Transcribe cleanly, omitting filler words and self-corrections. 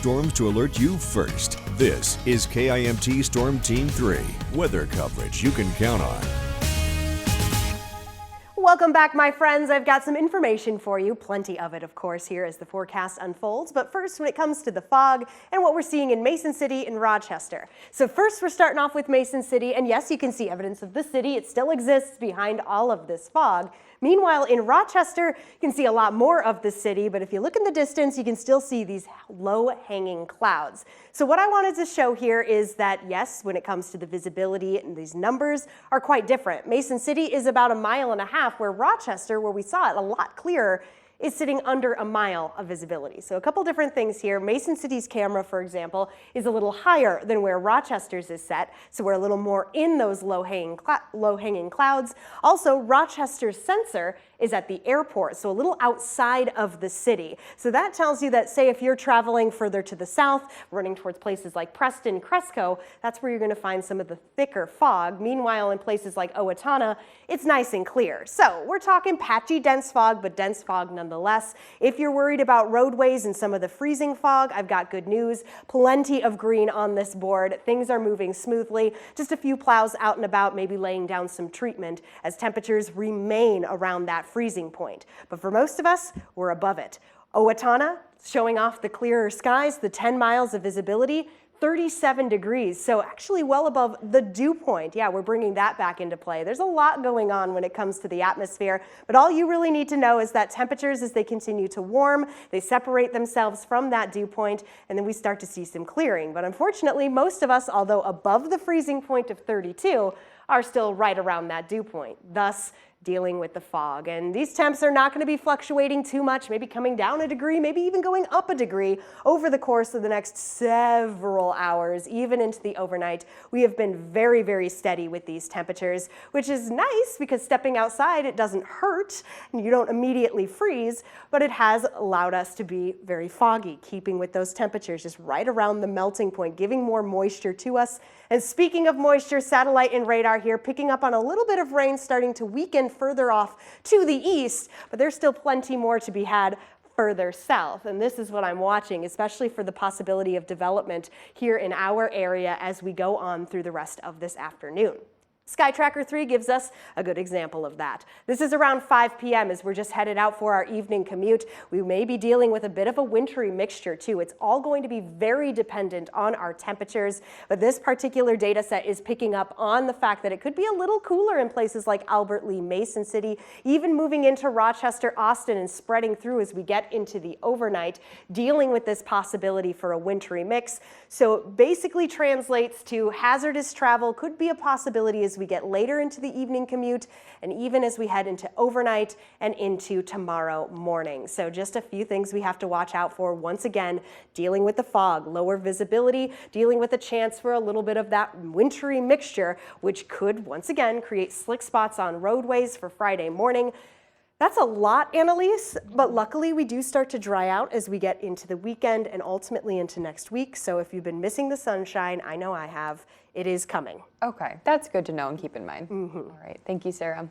storms to alert you first. This is KIMT Storm Team 3, weather coverage you can count on. Welcome back, my friends. I've got some information for you, plenty of it, of course, here as the forecast unfolds. But first, when it comes to the fog and what we're seeing in Mason City and Rochester. So first, we're starting off with Mason City, and yes, you can see evidence of the city. It still exists behind all of this fog. Meanwhile, in Rochester, you can see a lot more of the city, but if you look in the distance, you can still see these low-hanging clouds. So what I wanted to show here is that, yes, when it comes to the visibility, and these numbers are quite different. Mason City is about 1.5 miles, where Rochester, where we saw it a lot clearer, is sitting under 1 mile of visibility. So a couple different things here. Mason City's camera, for example, is a little higher than where Rochester's is set, so we're a little more in those low-hanging clouds. Also, Rochester's sensor is at the airport, so a little outside of the city. So that tells you that, say, if you're traveling further to the south, running towards places like Preston, Cresco, that's where you're going to find some of the thicker fog. Meanwhile, in places like Owatonna, it's nice and clear. So we're talking patchy, dense fog, but dense fog nonetheless. If you're worried about roadways and some of the freezing fog, I've got good news. Plenty of green on this board. Things are moving smoothly. Just a few plows out and about, maybe laying down some treatment as temperatures remain around that freezing point. But for most of us, we're above it. Owatonna, showing off the clearer skies, the 10 miles of visibility, 37 degrees, so actually well above the dew point. Yeah, we're bringing that back into play. There's a lot going on when it comes to the atmosphere, but all you really need to know is that temperatures, as they continue to warm, they separate themselves from that dew point, and then we start to see some clearing. But unfortunately, most of us, although above the freezing point of 32, are still right around that dew point, thus dealing with the fog. And these temps are not going to be fluctuating too much, maybe coming down a degree, maybe even going up a degree over the course of the next several hours, even into the overnight. We have been very, very steady with these temperatures, which is nice because stepping outside, it doesn't hurt and you don't immediately freeze, but it has allowed us to be very foggy, keeping with those temperatures just right around the melting point, giving more moisture to us. And speaking of moisture, satellite and radar here picking up on a little bit of rain starting to weaken further off to the east, but there's still plenty more to be had further south. And this is what I'm watching, especially for the possibility of development here in our area as we go on through the rest of this afternoon. Sky Tracker 3 gives us a good example of that. This is around 5 p.m. as we're just headed out for our evening commute. We may be dealing with a bit of a wintry mixture too. It's all going to be very dependent on our temperatures, but this particular data set is picking up on the fact that it could be a little cooler in places like Albert Lee, Mason City, even moving into Rochester, Austin, and spreading through as we get into the overnight, dealing with this possibility for a wintry mix. So it basically translates to hazardous travel could be a possibility as we get later into the evening commute and even as we head into overnight and into tomorrow morning. So just a few things we have to watch out for. Once again, dealing with the fog, lower visibility, dealing with a chance for a little bit of that wintry mixture, which could once again create slick spots on roadways for Friday morning. That's a lot, Annalise, but luckily we do start to dry out as we get into the weekend and ultimately into next week. So if you've been missing the sunshine, I know I have, it is coming. Okay, that's good to know and keep in mind. Mm-hmm. All right, thank you, Sarah.